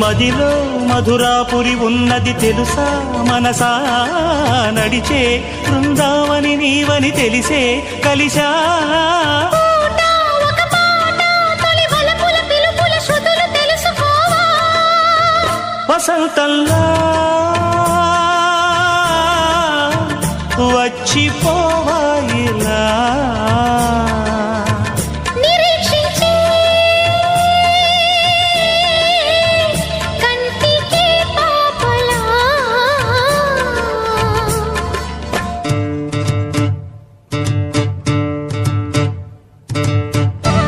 మదిలో మధురాపురి ఉన్నది తెలుసా మనసా నడిచే బృందావని నీవని తెలిసే కలిశా వసంతంలా